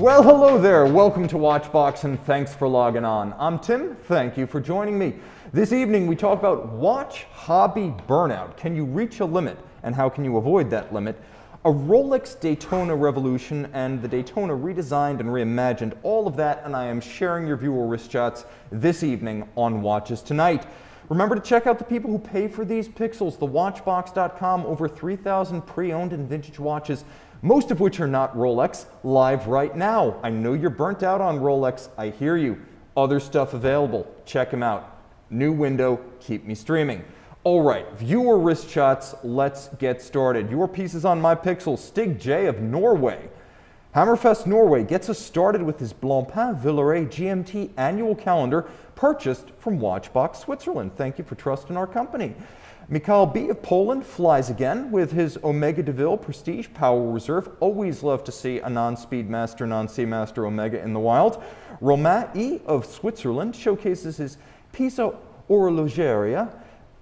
Well, hello there. Welcome to Watchbox and thanks for logging on. I'm Tim. Thank you for joining me. This evening we talk about watch hobby burnout. Can you reach a limit and how can you avoid that limit? A Rolex Daytona revolution and the Daytona redesigned and reimagined, all of that, and I am sharing your viewer wrist shots this evening on Watches Tonight. Remember to check out the people who pay for these pixels, thewatchbox.com, over 3,000 pre-owned and vintage watches, most of which are not Rolex, live right now. I know you're burnt out on Rolex, I hear you. Other stuff available, check them out. New window, keep me streaming. All right, viewer wrist shots, let's get started. Your piece is on my pixel, Stig J of Norway. Hammerfest Norway gets us started with his Blancpain Villeret GMT annual calendar purchased from Watchbox Switzerland. Thank you for trusting our company. Mikhail B. of Poland flies again with his Omega DeVille Prestige Power Reserve. Always love to see a non-Speedmaster, non-Seamaster Omega in the wild. Romain E. of Switzerland showcases his Pisa Orologeria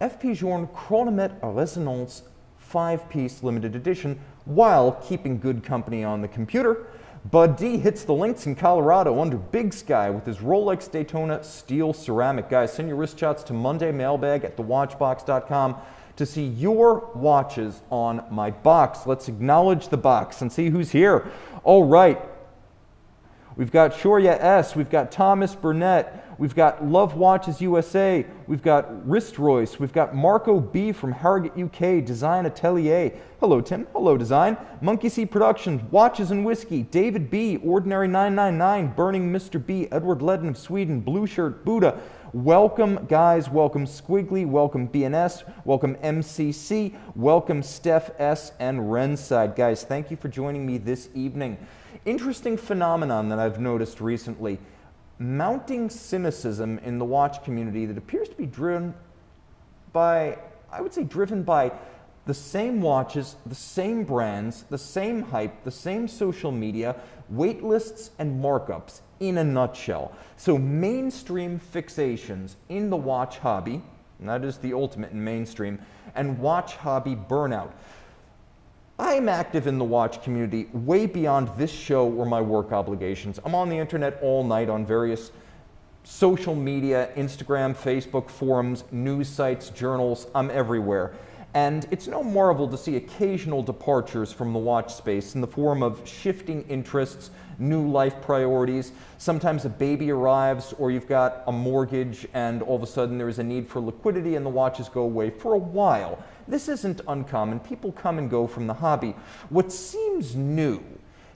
FP Journe Chronomètre à Résonance 5-piece limited edition while keeping good company on the computer. Bud D hits the links in Colorado under Big Sky with his Rolex Daytona steel ceramic. Guys, send your wrist shots to Monday mailbag at thewatchbox.com to see your watches on my box. Let's acknowledge the box and see who's here. All right. We've got Shoria S, we've got Thomas Burnett, we've got Love Watches USA, we've got Wrist Royce, we've got Marco B from Harrogate UK, Design Atelier. Hello Tim, hello Design. Monkey C Productions, Watches and Whiskey, David B, Ordinary 999, Burning Mr. B, Edward Ledden of Sweden, Blue Shirt Buddha. Welcome guys, welcome Squiggly, welcome BNS, welcome MCC, welcome Steph S and Renside. Guys, thank you for joining me this evening. Interesting phenomenon that I've noticed recently, mounting cynicism in the watch community that appears to be driven by, I would say driven by the same watches, the same brands, the same hype, the same social media, wait lists and markups in a nutshell. So mainstream fixations in the watch hobby, and that is the ultimate in mainstream, and watch hobby burnout. I'm active in the watch community way beyond this show or my work obligations. I'm on the internet all night on various social media, Instagram, Facebook, forums, news sites, journals. I'm everywhere. And it's no marvel to see occasional departures from the watch space in the form of shifting interests, new life priorities. Sometimes a baby arrives or you've got a mortgage and all of a sudden there's a need for liquidity and the watches go away for a while. This isn't uncommon. People come and go from the hobby. What seems new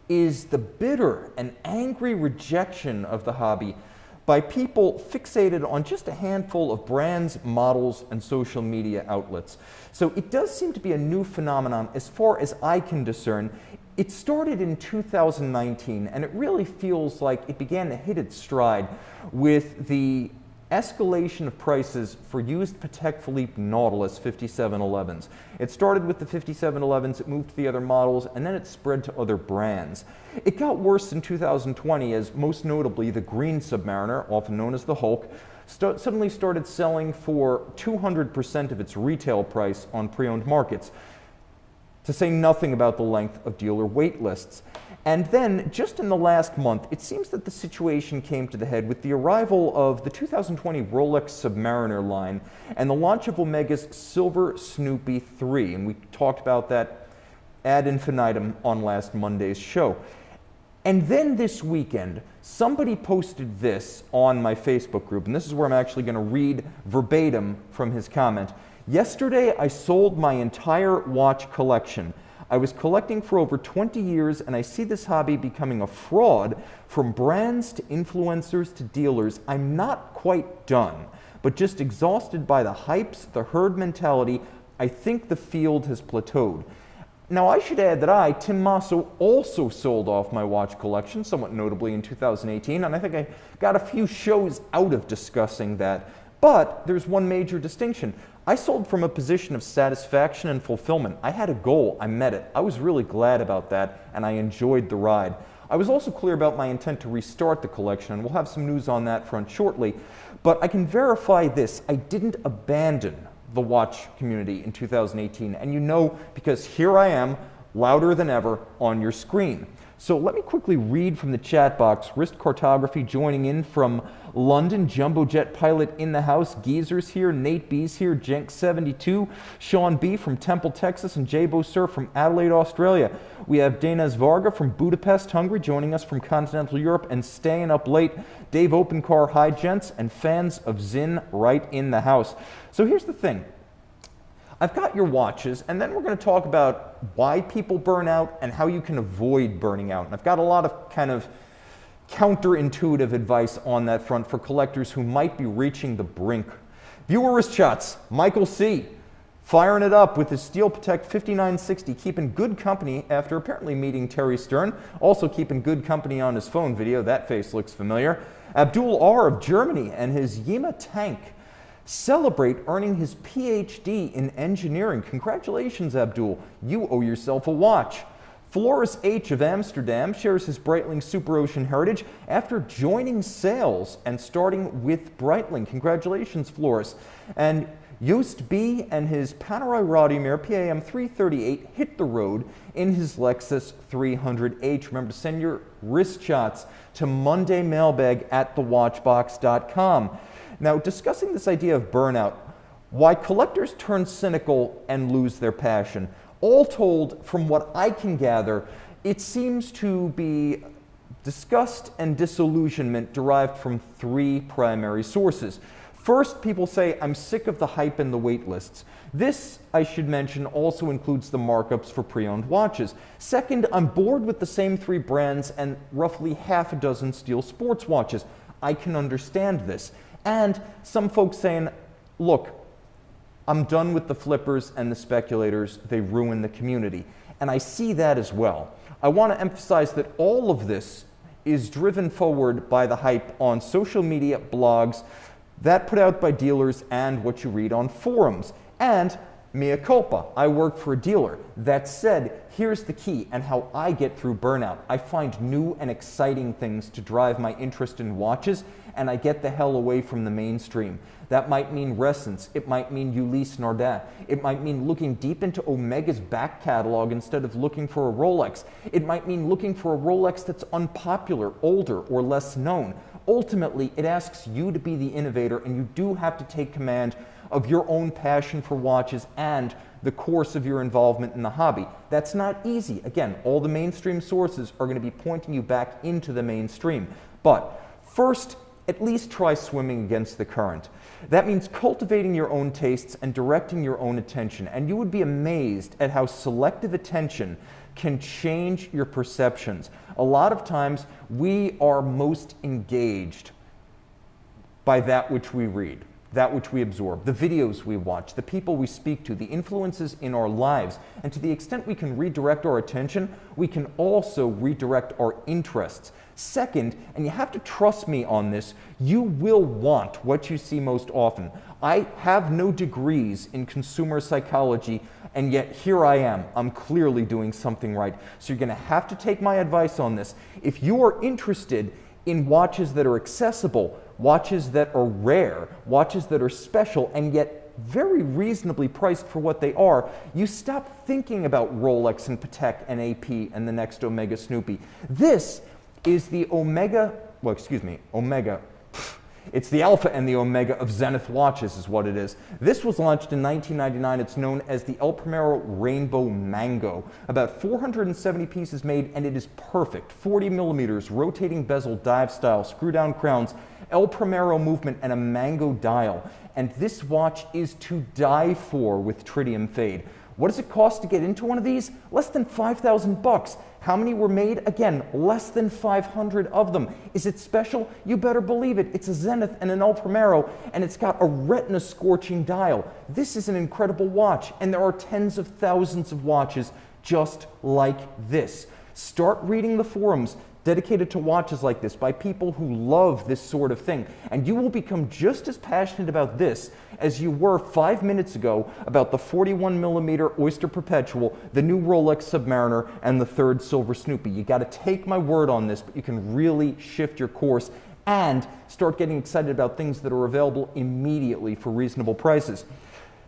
is the bitter and angry rejection of the hobby by people fixated on just a handful of brands, models, and social media outlets. So it does seem to be a new phenomenon as far as I can discern. It started in 2019, and it really feels like it began to hit its stride with the escalation of prices for used Patek Philippe Nautilus 5711s. It started with the 5711s, it moved to the other models, and then it spread to other brands. It got worse in 2020 as most notably the green Submariner, often known as the Hulk, suddenly started selling for 200% of its retail price on pre-owned markets, to say nothing about the length of dealer wait lists. And then, just in the last month, it seems that the situation came to the head with the arrival of the 2020 Rolex Submariner line and the launch of Omega's Silver Snoopy 3. And we talked about that ad infinitum on last Monday's show. And then this weekend, somebody posted this on my Facebook group, and this is where I'm actually going to read verbatim from his comment. Yesterday, I sold my entire watch collection. I was collecting for over 20 years and I see this hobby becoming a fraud from brands to influencers to dealers. I'm not quite done, but just exhausted by the hypes, the herd mentality. I think the field has plateaued. Now I should add that I, Tim Masso, also sold off my watch collection, somewhat notably in 2018, and I think I got a few shows out of discussing that. But there's one major distinction. I sold from a position of satisfaction and fulfillment. I had a goal, I met it. I was really glad about that, and I enjoyed the ride. I was also clear about my intent to restart the collection, and we'll have some news on that front shortly. But I can verify this, I didn't abandon the watch community in 2018, and you know, because here I am, louder than ever on your screen. So let me quickly read from the chat box. Wrist Cartography joining in from London. Jumbo Jet Pilot in the house. Geezer's here. Nate B's here. Jenk72. Sean B from Temple, Texas. And Jabo Sir from Adelaide, Australia. We have Dana Varga from Budapest, Hungary, joining us from continental Europe and staying up late. Dave Opencar, hi gents, and fans of Zinn right in the house. So here's the thing. I've got your watches, and then we're going to talk about why people burn out and how you can avoid burning out. And I've got a lot of kind of counterintuitive advice on that front for collectors who might be reaching the brink. Viewer wrist shots, Michael C. firing it up with his Steel Patek 5960, keeping good company after apparently meeting Terry Stern, also keeping good company on his phone video. That face looks familiar. Abdul R. of Germany and his Yima tank celebrate earning his PhD in engineering. Congratulations, Abdul. You owe yourself a watch. Floris H. of Amsterdam shares his Breitling Super Ocean heritage after joining sales and starting with Breitling. Congratulations, Floris. And Joost B. and his Panerai Rodimir PAM 338 hit the road in his Lexus 300H. Remember to send your wrist shots to mondaymailbag@thewatchbox.com. Now, discussing this idea of burnout, why collectors turn cynical and lose their passion. All told, from what I can gather, it seems to be disgust and disillusionment derived from three primary sources. First, people say, I'm sick of the hype and the wait lists. This, I should mention, also includes the markups for pre-owned watches. Second, I'm bored with the same three brands and roughly half a dozen steel sports watches. I can understand this. And some folks saying, look, I'm done with the flippers and the speculators. They ruin the community. And I see that as well. I want to emphasize that all of this is driven forward by the hype on social media, blogs, that put out by dealers, and what you read on forums. And mea culpa, I work for a dealer. That said, here's the key and how I get through burnout. I find new and exciting things to drive my interest in watches, and I get the hell away from the mainstream. That might mean Resonance, it might mean Ulysse Nardin, it might mean looking deep into Omega's back catalog instead of looking for a Rolex. It might mean looking for a Rolex that's unpopular, older, or less known. Ultimately, it asks you to be the innovator, and you do have to take command of your own passion for watches and the course of your involvement in the hobby. That's not easy. Again, all the mainstream sources are going to be pointing you back into the mainstream. But first, at least try swimming against the current. That means cultivating your own tastes and directing your own attention. And you would be amazed at how selective attention can change your perceptions. A lot of times, we are most engaged by that which we read, that which we absorb, the videos we watch, the people we speak to, the influences in our lives. And to the extent we can redirect our attention, we can also redirect our interests. Second, and you have to trust me on this, you will want what you see most often. I have no degrees in consumer psychology, and yet here I am. I'm clearly doing something right. So you're going to have to take my advice on this. If you are interested in watches that are accessible, watches that are rare, watches that are special, and yet very reasonably priced for what they are, you stop thinking about Rolex and Patek and AP and the next Omega Snoopy. This is the Omega, it's the Alpha and the Omega of Zenith watches is what it is. This was launched in 1999. It's known as the El Primero Rainbow Mango. About 470 pieces made, and it is perfect. 40 millimeters, rotating bezel, dive style, screw down crowns, El Primero movement, and a mango dial. And this watch is to die for with tritium fade. What does it cost to get into one of these? Less than 5,000 bucks. How many were made? Again, less than 500 of them. Is it special? You better believe it. It's a Zenith and an El Primero, and it's got a retina scorching dial. This is an incredible watch, and there are tens of thousands of watches just like this. Start reading the forums dedicated to watches like this by people who love this sort of thing, and you will become just as passionate about this as you were 5 minutes ago about the 41 millimeter Oyster Perpetual, the new Rolex Submariner, and the third Silver Snoopy. You got to take my word on this, but you can really shift your course and start getting excited about things that are available immediately for reasonable prices.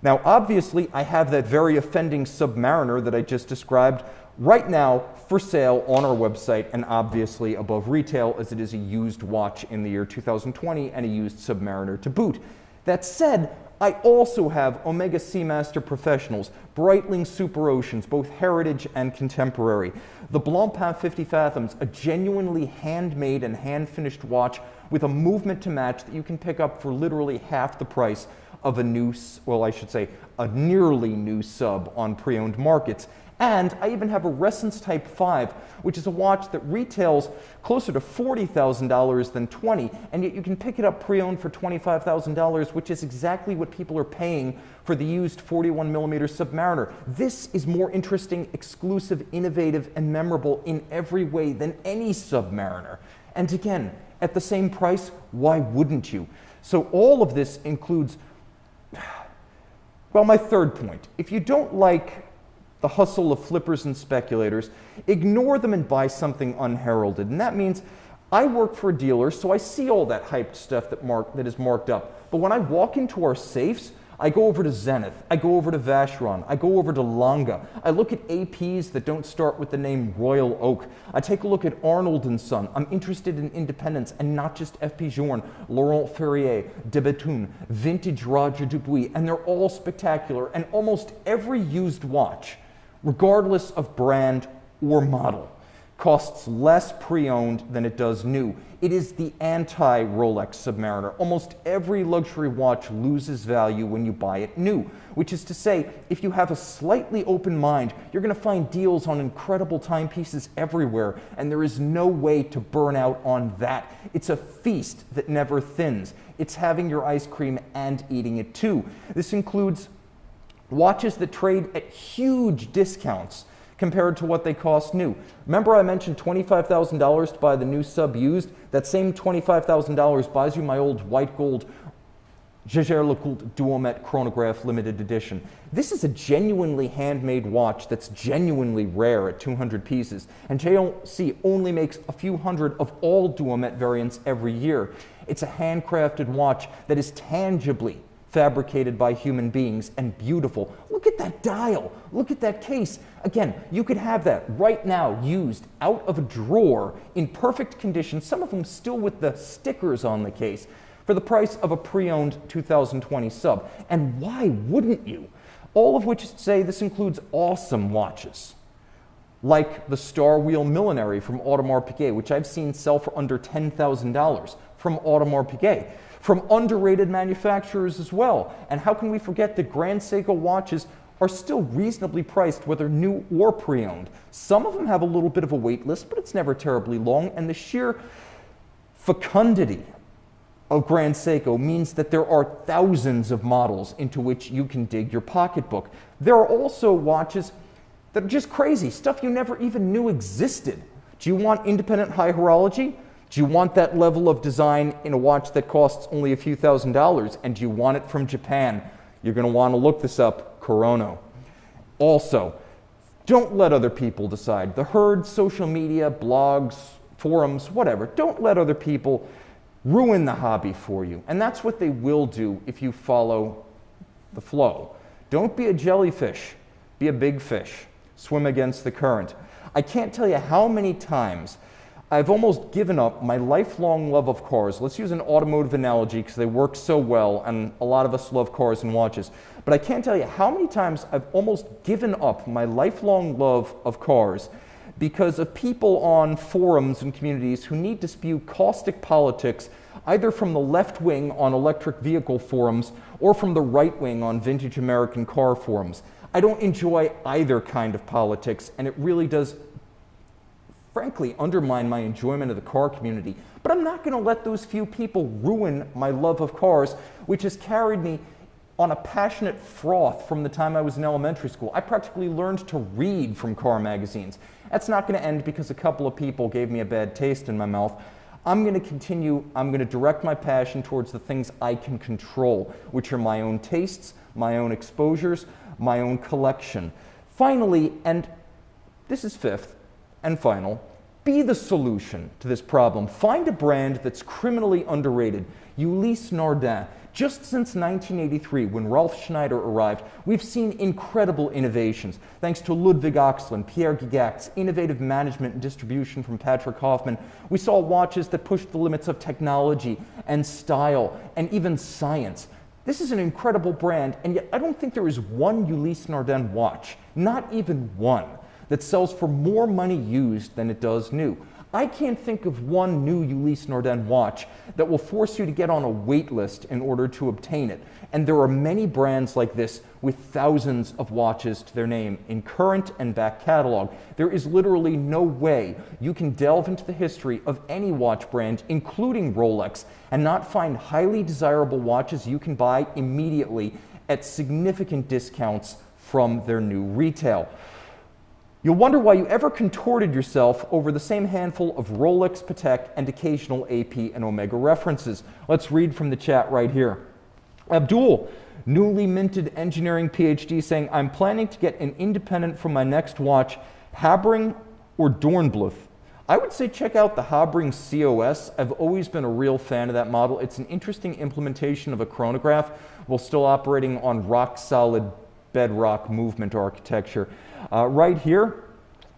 Now, obviously, I have that very offending Submariner that I just described Right now, for sale on our website and obviously above retail, as it is a used watch in the year 2020 and a used Submariner to boot. That said, I also have Omega Seamaster Professionals, Breitling Super Oceans, both heritage and contemporary. The Blancpain 50 Fathoms, a genuinely handmade and hand-finished watch with a movement to match that you can pick up for literally half the price of a new, well, I should say, a nearly new sub on pre-owned markets. And I even have a Resonance Type 5, which is a watch that retails closer to $40,000 than $20,000, and yet you can pick it up pre-owned for $25,000, which is exactly what people are paying for the used 41mm Submariner. This is more interesting, exclusive, innovative, and memorable in every way than any Submariner. And again, at the same price, why wouldn't you? So all of this includes, well, my third point. If you don't like the hustle of flippers and speculators, ignore them and buy something unheralded. And that means I work for a dealer, so I see all that hyped stuff that is marked up. But when I walk into our safes, I go over to Zenith, I go over to Vacheron, I go over to Lange. I look at APs that don't start with the name Royal Oak. I take a look at Arnold & Son. I'm interested in independents and not just FP Journe, Laurent Ferrier, De Bethune, vintage Roger Dubuis, and they're all spectacular. And almost every used watch, regardless of brand or model, costs less pre-owned than it does new. It is the anti-Rolex Submariner. Almost every luxury watch loses value when you buy it new, which is to say, if you have a slightly open mind, you're going to find deals on incredible timepieces everywhere, and there is no way to burn out on that. It's a feast that never thins. It's having your ice cream and eating it too. This includes watches that trade at huge discounts compared to what they cost new. Remember I mentioned $25,000 to buy the new sub used? That same $25,000 buys you my old white gold Jaeger-LeCoultre Duomet chronograph limited edition. This is a genuinely handmade watch that's genuinely rare at 200 pieces, and JLC only makes a few hundred of all Duomet variants every year. It's a handcrafted watch that is tangibly fabricated by human beings and beautiful. Look at that dial. Look at that case. Again, you could have that right now used out of a drawer in perfect condition, some of them still with the stickers on the case, for the price of a pre-owned 2020 sub. And why wouldn't you? All of which is to say this includes awesome watches, like the Star Wheel Millenary from Audemars Piguet, which I've seen sell for under $10,000 from Audemars Piguet, from underrated manufacturers as well. And how can we forget that Grand Seiko watches are still reasonably priced, whether new or pre-owned. Some of them have a little bit of a wait list, but it's never terribly long, and the sheer fecundity of Grand Seiko means that there are thousands of models into which you can dig your pocketbook. There are also watches that are just crazy, stuff you never even knew existed. Do you want independent high horology? Do you want that level of design in a watch that costs only a few $1,000s? And do you want it from Japan? You're going to want to look this up, Corono. Also, don't let other people decide. The herd, social media, blogs, forums, whatever, don't let other people ruin the hobby for you. And that's what they will do if you follow the flow. Don't be a jellyfish, be a big fish. Swim against the current. I can't tell you how many times I've almost given up my lifelong love of cars. Let's use an automotive analogy because they work so well, and a lot of us love cars and watches. But I can't tell you how many times I've almost given up my lifelong love of cars because of people on forums and communities who need to spew caustic politics either from the left wing on electric vehicle forums or from the right wing on vintage American car forums. I don't enjoy either kind of politics, and it really does frankly undermine my enjoyment of the car community. But I'm not going to let those few people ruin my love of cars, which has carried me on a passionate froth from the time I was in elementary school. I practically learned to read from car magazines. That's not going to end because a couple of people gave me a bad taste in my mouth. I'm going to continue, I'm going to direct my passion towards the things I can control, which are my own tastes, my own exposures, my own collection. Finally, and this is fifth and final, be the solution to this problem. Find a brand that's criminally underrated. Ulysse Nardin. Just since 1983, when Rolf Schneider arrived, we've seen incredible innovations. Thanks to Ludwig Oxlin, Pierre Gigac's innovative management and distribution from Patrick Hoffman, we saw watches that pushed the limits of technology and style and even science. This is an incredible brand, and yet I don't think there is one Ulysse Nardin watch, not even one, that sells for more money used than it does new. I can't think of one new Ulysse Nardin watch that will force you to get on a wait list in order to obtain it. And there are many brands like this with thousands of watches to their name in current and back catalog. There is literally no way you can delve into the history of any watch brand, including Rolex, and not find highly desirable watches you can buy immediately at significant discounts from their new retail. You'll wonder why you ever contorted yourself over the same handful of Rolex, Patek, and occasional AP and Omega references. Let's read from the chat right here. Abdul, newly minted engineering PhD, saying, I'm planning to get an independent from my next watch, Habring or Dornbluth. I would say check out the Habring COS. I've always been a real fan of that model. It's an interesting implementation of a chronograph while still operating on rock-solid bedrock movement architecture. Right here,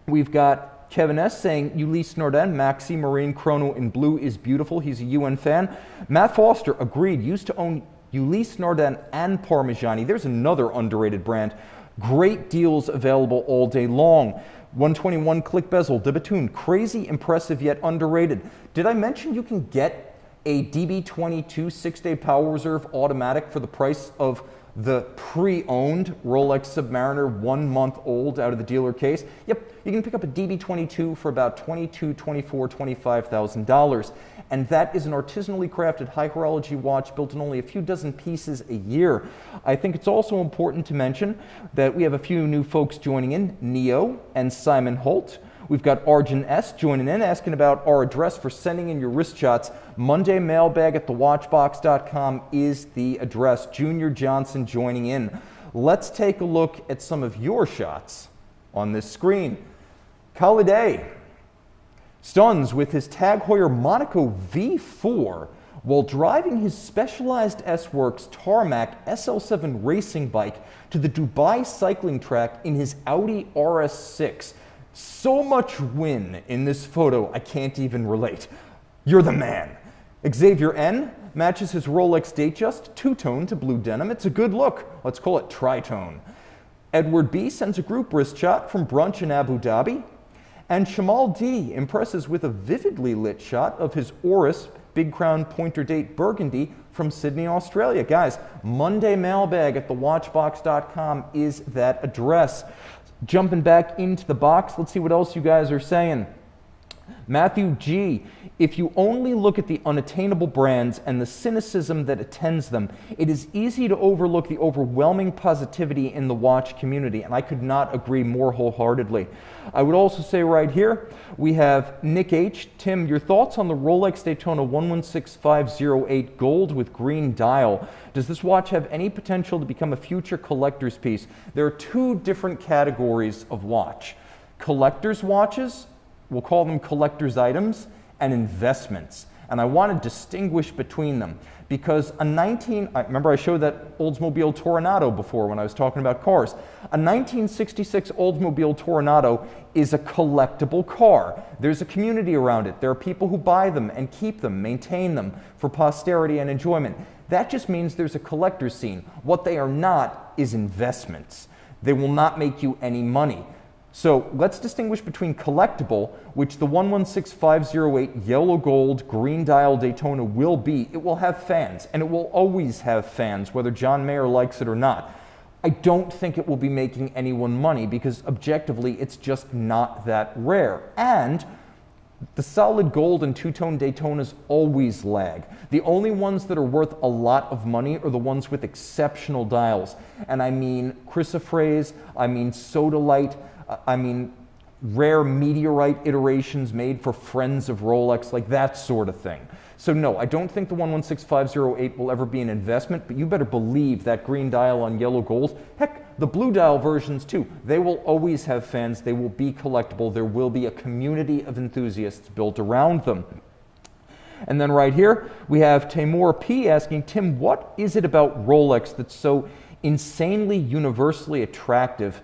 we've got Kevin S. saying, Ulysse Nardin, Maxi Marine Chrono in blue is beautiful. He's a UN fan. Matt Foster agreed, used to own Ulysse Nardin and Parmigiani. There's another underrated brand. Great deals available all day long. 121 click bezel, de Bethune, crazy, impressive, yet underrated. Did I mention you can get a DB22 6-day power reserve automatic for the price of the pre-owned Rolex Submariner 1 month old out of the dealer case? Yep, you can pick up a DB22 for about $22,000, $24,000, $25,000. And that is an artisanally crafted high horology watch built in only a few dozen pieces a year. I think it's also important to mention that we have a few new folks joining in, Neo and Simon Holt. We've got Arjun S. joining in, asking about our address for sending in your wrist shots. Monday mailbag at thewatchbox.com is the address. Junior Johnson joining in. Let's take a look at some of your shots on this screen. Khalideh stuns with his Tag Heuer Monaco V4 while driving his Specialized S-Works Tarmac SL7 racing bike to the Dubai cycling track in his Audi RS6. So much win in this photo, I can't even relate. You're the man. Xavier N. matches his Rolex Datejust two-tone to blue denim. It's a good look. Let's call it tritone. Edward B. sends a group wrist shot from brunch in Abu Dhabi. And Shamal D. impresses with a vividly lit shot of his Oris Big Crown Pointer Date Burgundy from Sydney, Australia. Guys, Monday mailbag at thewatchbox.com is that address. Jumping back into the box, let's see what else you guys are saying. Matthew G. If you only look at the unattainable brands and the cynicism that attends them, it is easy to overlook the overwhelming positivity in the watch community, and I could not agree more wholeheartedly. I would also say right here, we have Nick H. Tim, your thoughts on the Rolex Daytona 116508 gold with green dial. Does this watch have any potential to become a future collector's piece? There are two different categories of watch. Collector's watches, we'll call them collector's items, and investments. And I want to distinguish between them because remember I showed that Oldsmobile Toronado before when I was talking about cars. A 1966 Oldsmobile Toronado is a collectible car. There's a community around it. There are people who buy them and keep them, maintain them for posterity and enjoyment. That just means there's a collector's scene. What they are not is investments. They will not make you any money. So let's distinguish between collectible, which the 116508 yellow gold green dial Daytona will be. It will have fans, and it will always have fans, whether John Mayer likes it or not. I don't think it will be making anyone money because objectively it's just not that rare. And the solid gold and two-tone Daytonas always lag. The only ones that are worth a lot of money are the ones with exceptional dials. And I mean chrysoprase, I mean sodalite, I mean rare meteorite iterations made for friends of Rolex, like that sort of thing. So no, I don't think the 116508 will ever be an investment, but you better believe that green dial on yellow gold, heck, the blue dial versions too, they will always have fans, they will be collectible, there will be a community of enthusiasts built around them. And then right here, we have Timur P asking, Tim, what is it about Rolex that's so insanely universally attractive?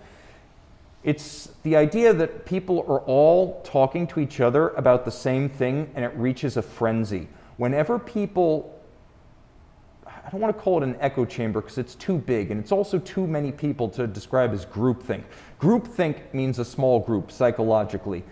It's the idea that people are all talking to each other about the same thing, and it reaches a frenzy. Whenever people, I don't want to call it an echo chamber because it's too big, and it's also too many people to describe as groupthink. Groupthink means a small group psychologically,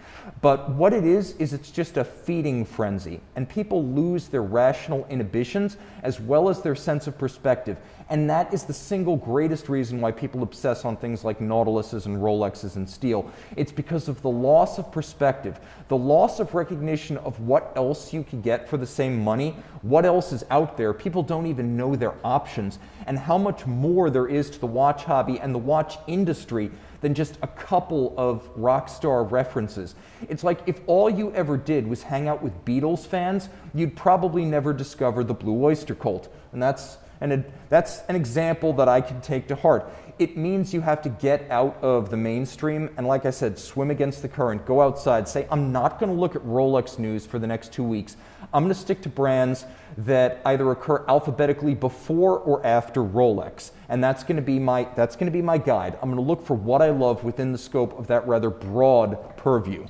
but what it is it's just a feeding frenzy, and people lose their rational inhibitions as well as their sense of perspective, and that is the single greatest reason why people obsess on things like Nautiluses and Rolexes and steel. It's because of the loss of perspective, the loss of recognition of what else you can get for the same money, what else is out there. People don't even know their options, and how much more there is to the watch hobby and the watch industry than just a couple of rock star references. It's like if all you ever did was hang out with Beatles fans, you'd probably never discover the Blue Oyster Cult. And that's an example that I can take to heart. It means you have to get out of the mainstream and, like I said, swim against the current, go outside, say, I'm not going to look at Rolex news for the next 2 weeks. I'm going to stick to brands that either occur alphabetically before or after Rolex. And that's going to be my guide. I'm going to look for what I love within the scope of that rather broad purview.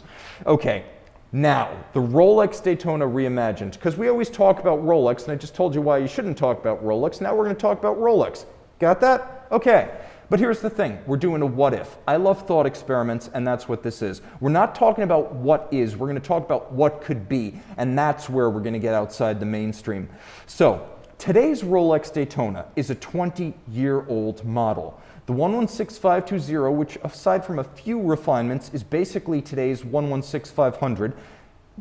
Okay. Now, the Rolex Daytona Reimagined, because we always talk about Rolex, and I just told you why you shouldn't talk about Rolex. Now we're going to talk about Rolex. Got that? Okay. But here's the thing. We're doing a what if. I love thought experiments, and that's what this is. We're not talking about what is. We're going to talk about what could be, and that's where we're going to get outside the mainstream. So, today's Rolex Daytona is a 20-year-old model. The 116520, which aside from a few refinements is basically today's 116500,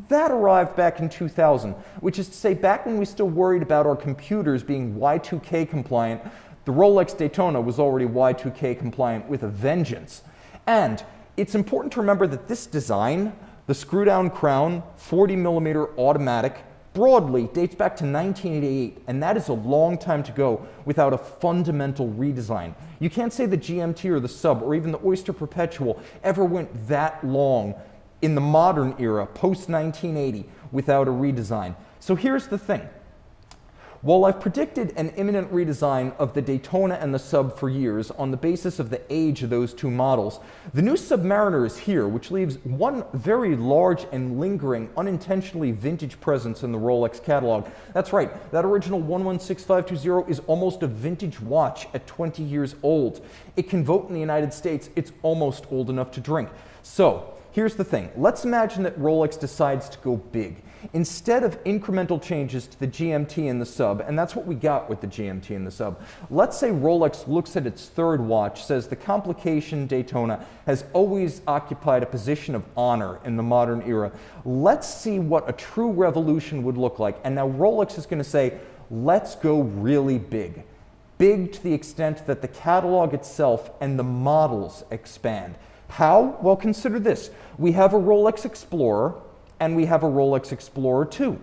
that arrived back in 2000, which is to say back when we still worried about our computers being Y2K compliant, the Rolex Daytona was already Y2K compliant with a vengeance. And it's important to remember that this design, the screw-down crown, 40mm automatic, broadly dates back to 1988, and that is a long time to go without a fundamental redesign. You can't say the GMT or the Sub or even the Oyster Perpetual ever went that long in the modern era, post-1980, without a redesign. So here's the thing. While I've predicted an imminent redesign of the Daytona and the Sub for years on the basis of the age of those two models, the new Submariner is here, which leaves one very large and lingering, unintentionally vintage presence in the Rolex catalog. That's right, that original 116520 is almost a vintage watch at 20 years old. It can vote in the United States. It's almost old enough to drink. So, here's the thing. Let's imagine that Rolex decides to go big. Instead of incremental changes to the GMT and the Sub, and that's what we got with the GMT and the Sub, let's say Rolex looks at its third watch, says the complication Daytona has always occupied a position of honor in the modern era. Let's see what a true revolution would look like. And now Rolex is going to say, let's go really big. Big to the extent that the catalog itself and the models expand. How? Well, consider this. We have a Rolex Explorer, and we have a Rolex Explorer 2.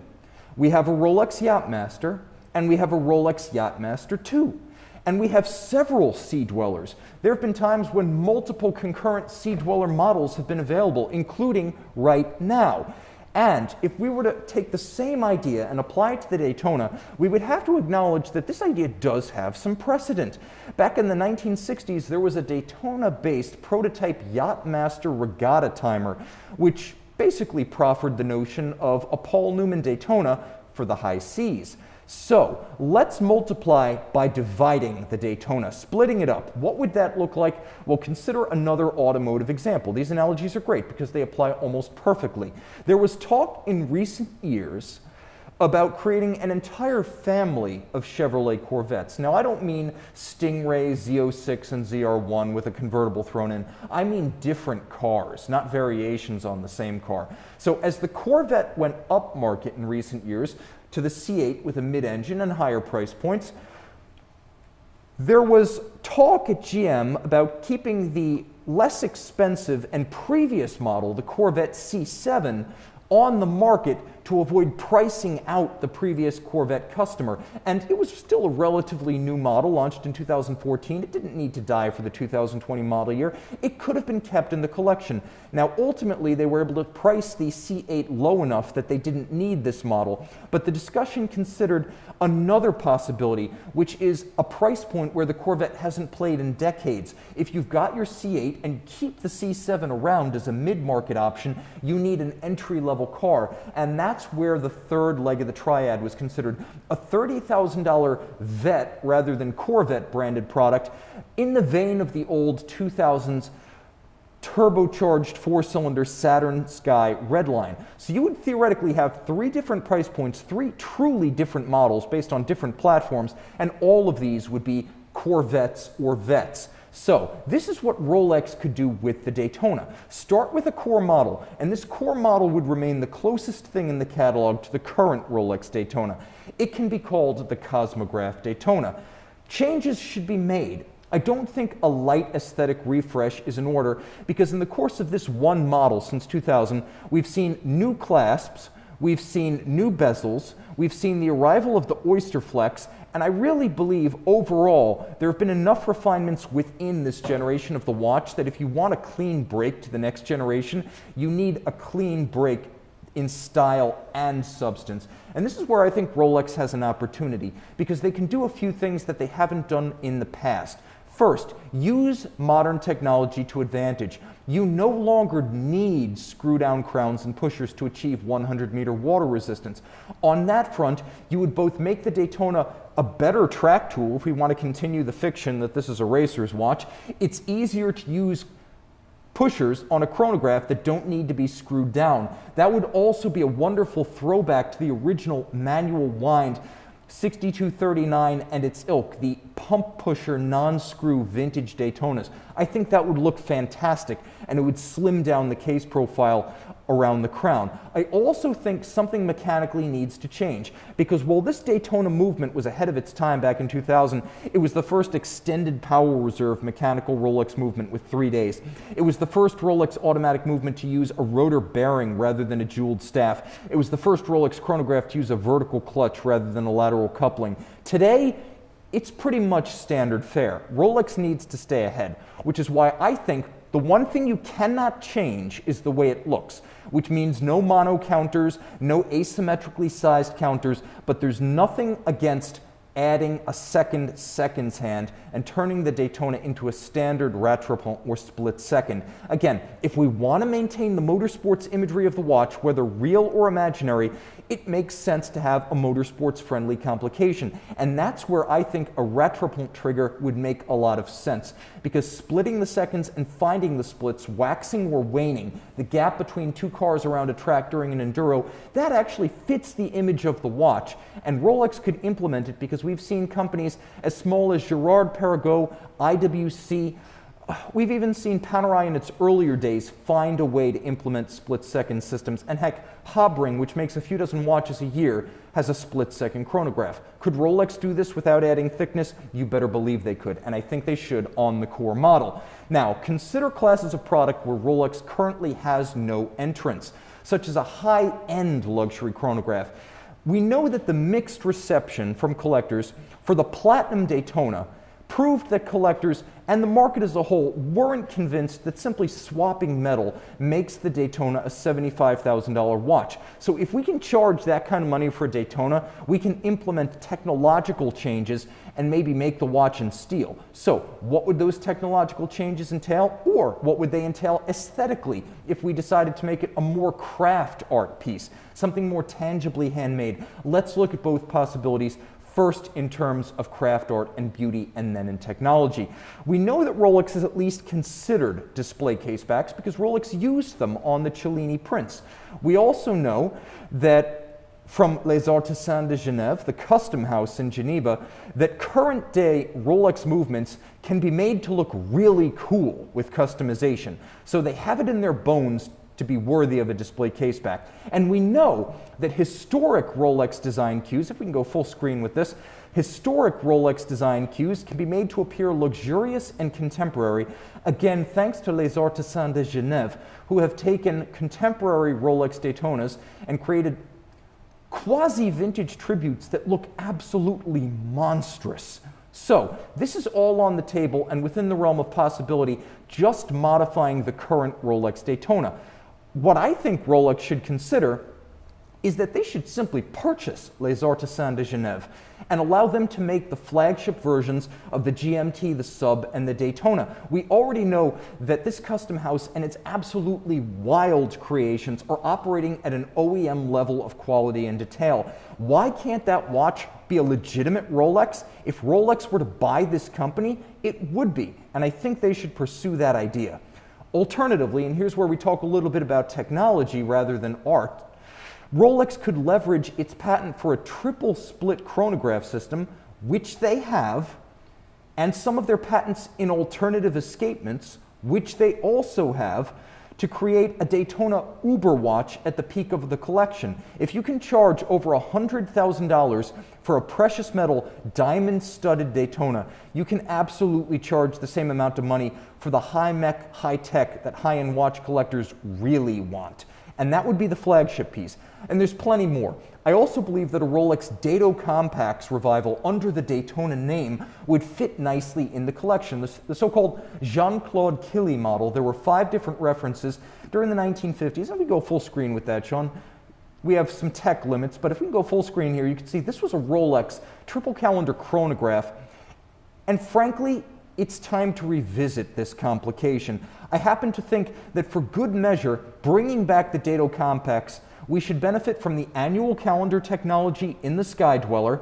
We have a Rolex Yachtmaster, and we have a Rolex Yachtmaster 2. And we have several Sea Dwellers. There have been times when multiple concurrent Sea Dweller models have been available, including right now. And if we were to take the same idea and apply it to the Daytona, we would have to acknowledge that this idea does have some precedent. Back in the 1960s, there was a Daytona-based prototype Yachtmaster Regatta timer, which basically proffered the notion of a Paul Newman Daytona for the high seas. So let's multiply by dividing the Daytona, splitting it up. What would that look like? Well, consider another automotive example. These analogies are great because they apply almost perfectly. There was talk in recent years about creating an entire family of Chevrolet Corvettes. Now, I don't mean Stingray, Z06, and ZR1 with a convertible thrown in. I mean different cars, not variations on the same car. So as the Corvette went up market in recent years to the C8 with a mid-engine and higher price points, there was talk at GM about keeping the less expensive and previous model, the Corvette C7, on the market to avoid pricing out the previous Corvette customer. And it was still a relatively new model, launched in 2014. It didn't need to die for the 2020 model year. It could have been kept in the collection. Now, ultimately, they were able to price the C8 low enough that they didn't need this model. But the discussion considered another possibility, which is a price point where the Corvette hasn't played in decades. If you've got your C8 and keep the C7 around as a mid-market option, you need an entry-level car. And that's where the third leg of the triad was considered. A $30,000 Vet rather than Corvette branded product in the vein of the old 2000s turbocharged four-cylinder Saturn Sky Redline. So you would theoretically have three different price points, three truly different models based on different platforms, and all of these would be Corvettes or Vets. So this is what Rolex could do with the Daytona. Start with a core model, and this core model would remain the closest thing in the catalog to the current Rolex Daytona. It can be called the Cosmograph Daytona. Changes should be made. I don't think a light aesthetic refresh is in order, because in the course of this one model since 2000, we've seen new clasps, we've seen new bezels, we've seen the arrival of the Oyster Flex, and I really believe overall there have been enough refinements within this generation of the watch that if you want a clean break to the next generation, you need a clean break in style and substance. And this is where I think Rolex has an opportunity, because they can do a few things that they haven't done in the past. First, use modern technology to advantage. You no longer need screw-down crowns and pushers to achieve 100-meter water resistance. On that front, you would both make the Daytona a better track tool if we want to continue the fiction that this is a racer's watch. It's easier to use pushers on a chronograph that don't need to be screwed down. That would also be a wonderful throwback to the original manual wind 6239 and its ilk, the pump pusher non-screw vintage Daytonas. I think that would look fantastic, and it would slim down the case profile around the crown. I also think something mechanically needs to change, because while this Daytona movement was ahead of its time back in 2000, it was the first extended power reserve mechanical Rolex movement with 3 days. It was the first Rolex automatic movement to use a rotor bearing rather than a jeweled staff. It was the first Rolex chronograph to use a vertical clutch rather than a lateral coupling. Today, it's pretty much standard fare. Rolex needs to stay ahead, which is why I think the one thing you cannot change is the way it looks, which means no mono counters, no asymmetrically sized counters, but there's nothing against adding a second seconds hand and turning the Daytona into a standard rattrapant or split second. Again, if we want to maintain the motorsports imagery of the watch, whether real or imaginary, it makes sense to have a motorsports-friendly complication. And that's where I think a rattrapant trigger would make a lot of sense, because splitting the seconds and finding the splits, waxing or waning, the gap between two cars around a track during an enduro, that actually fits the image of the watch. And Rolex could implement it, because we've seen companies as small as Girard-Perregaux, IWC, we've even seen Panerai in its earlier days find a way to implement split-second systems. And heck, Habring, which makes a few dozen watches a year, has a split-second chronograph. Could Rolex do this without adding thickness? You better believe they could, and I think they should on the core model. Now, consider classes of product where Rolex currently has no entrance, such as a high-end luxury chronograph. We know that the mixed reception from collectors for the Platinum Daytona proved that collectors and the market as a whole weren't convinced that simply swapping metal makes the Daytona a $75,000 watch. So if we can charge that kind of money for a Daytona, we can implement technological changes and maybe make the watch in steel. So what would those technological changes entail? Or what would they entail aesthetically if we decided to make it a more craft art piece, something more tangibly handmade? Let's look at both possibilities. First in terms of craft art and beauty, and then in technology. We know that Rolex has at least considered display case backs because Rolex used them on the Cellini prints. We also know that from Les Artisans de Genève, the custom house in Geneva, that current day Rolex movements can be made to look really cool with customization. So they have it in their bones to be worthy of a display case back. And we know that historic Rolex design cues, if we can go full screen with this, historic Rolex design cues can be made to appear luxurious and contemporary, again thanks to Les Artisans de Genève, who have taken contemporary Rolex Daytonas and created quasi-vintage tributes that look absolutely monstrous. So this is all on the table and within the realm of possibility, just modifying the current Rolex Daytona. What I think Rolex should consider is that they should simply purchase Les Artisans de Genève and allow them to make the flagship versions of the GMT, the Sub, and the Daytona. We already know that this custom house and its absolutely wild creations are operating at an OEM level of quality and detail. Why can't that watch be a legitimate Rolex? If Rolex were to buy this company, it would be, and I think they should pursue that idea. Alternatively, and here's where we talk a little bit about technology rather than art, Rolex could leverage its patent for a triple split chronograph system, which they have, and some of their patents in alternative escapements, which they also have, to create a Daytona Uber watch at the peak of the collection. If you can charge over $100,000 for a precious metal diamond-studded Daytona, you can absolutely charge the same amount of money for the high-mech, high-tech that high-end watch collectors really want. And that would be the flagship piece. And there's plenty more. I also believe that a Rolex Dato Compacts revival under the Daytona name would fit nicely in the collection. The so-called Jean-Claude Killy model, there were 5 different references during the 1950s. Let me go full screen with that, Sean. We have some tech limits, but if we can go full screen here, you can see this was a Rolex triple calendar chronograph. And frankly, it's time to revisit this complication. I happen to think that for good measure, bringing back the Dato Compacts, we should benefit from the annual calendar technology in the Sky Dweller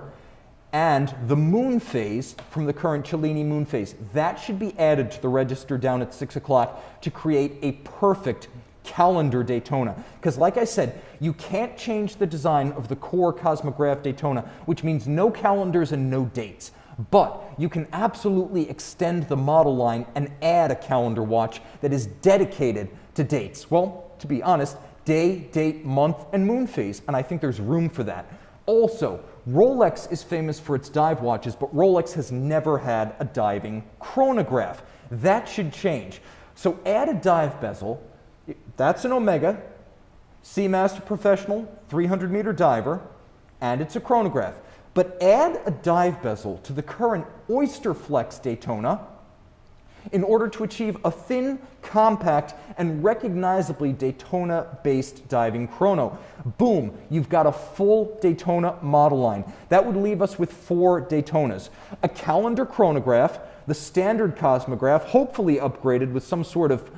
and the moon phase from the current Cellini moon phase. That should be added to the register down at 6 o'clock to create a perfect calendar Daytona. Because like I said, you can't change the design of the core Cosmograph Daytona, which means no calendars and no dates. But you can absolutely extend the model line and add a calendar watch that is dedicated to dates. Well, to be honest, day, date, month, and moon phase, and I think there's room for that. Also, Rolex is famous for its dive watches, but Rolex has never had a diving chronograph. That should change. So add a dive bezel. That's an Omega, Seamaster Professional, 300-meter diver, and it's a chronograph. But add a dive bezel to the current Oyster Flex Daytona in order to achieve a thin, compact, and recognizably Daytona-based diving chrono. Boom, you've got a full Daytona model line. That would leave us with 4 Daytonas. A calendar chronograph, the standard Cosmograph, hopefully upgraded with some sort of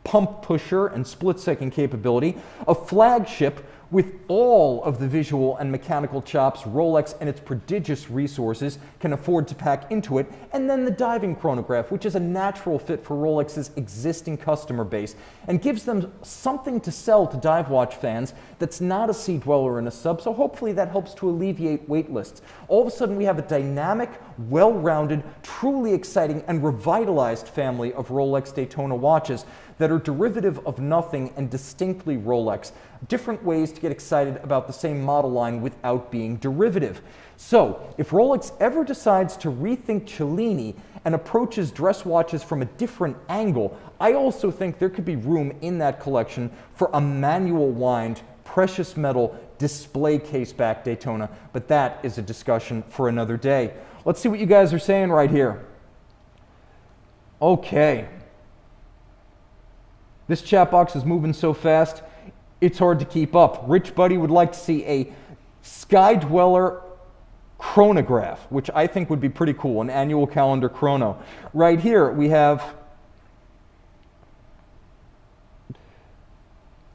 pump pusher and split-second capability, a flagship with all of the visual and mechanical chops Rolex and its prodigious resources can afford to pack into it, and then the diving chronograph, which is a natural fit for Rolex's existing customer base and gives them something to sell to dive watch fans that's not a sea dweller and a sub, so hopefully that helps to alleviate wait lists. All of a sudden we have a dynamic, well-rounded, truly exciting, and revitalized family of Rolex Daytona watches that are derivative of nothing and distinctly Rolex. Different ways to get excited about the same model line without being derivative. So, if Rolex ever decides to rethink Cellini and approaches dress watches from a different angle, I also think there could be room in that collection for a manual wind, precious metal, display case back Daytona, but that is a discussion for another day. Let's see what you guys are saying right here. Okay. This chat box is moving so fast, it's hard to keep up. Rich Buddy would like to see a Sky Dweller chronograph, which I think would be pretty cool, an annual calendar chrono. Right here we have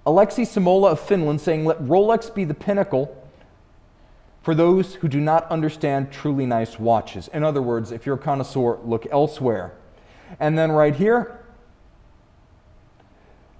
Alexei Simola of Finland saying, let Rolex be the pinnacle for those who do not understand truly nice watches. In other words, if you're a connoisseur, look elsewhere. And then right here,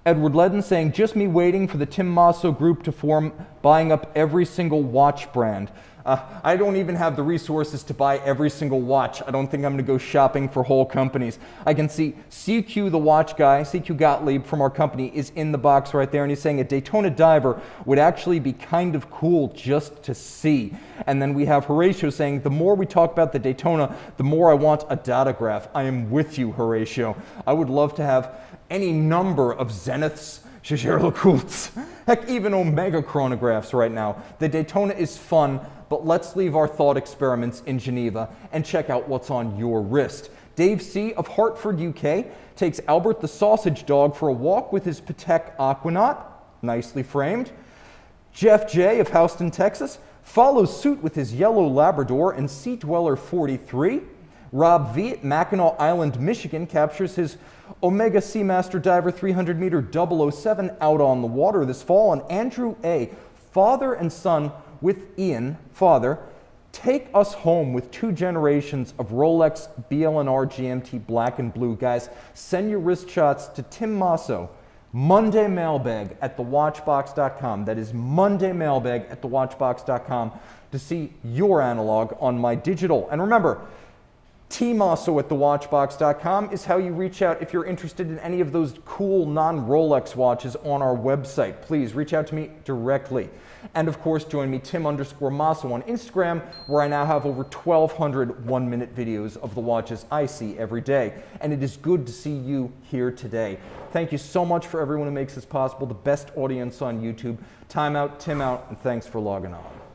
Edward Ledden saying, just me waiting for the Tim Masso group to form, buying up every single watch brand. I don't even have the resources to buy every single watch. I don't think I'm going to go shopping for whole companies. I can see CQ, the watch guy, CQ Gottlieb from our company, is in the box right there, and he's saying a Daytona diver would actually be kind of cool just to see. And then we have Horatio saying, the more we talk about the Daytona, the more I want a datograph. I am with you, Horatio. I would love to have any number of Zeniths, Jaeger-LeCoultres, Heck, even Omega chronographs right now. The Daytona is fun, but let's leave our thought experiments in Geneva and check out what's on your wrist. Dave C. of Hartford, UK, takes Albert the sausage dog for a walk with his Patek Aquanaut, nicely framed. Jeff J. of Houston, Texas, follows suit with his yellow Labrador and Sea Dweller 43. Rob V. at Mackinac Island, Michigan, captures his Omega Seamaster Diver 300-meter 007 out on the water this fall. And Andrew A., father and son with Ian, father, take us home with 2 generations of Rolex BLNR GMT black and blue. Guys, send your wrist shots to Tim Masso, Monday Mailbag at thewatchbox.com. That is Monday Mailbag at thewatchbox.com to see your analog on my digital. And remember, tmasso at thewatchbox.com is how you reach out if you're interested in any of those cool non-Rolex watches on our website. Please reach out to me directly. And of course, join me, Tim_Masso on Instagram, where I now have over 1,200 one-minute videos of the watches I see every day. And it is good to see you here today. Thank you so much for everyone who makes this possible, the best audience on YouTube. Time out, Tim out, and thanks for logging on.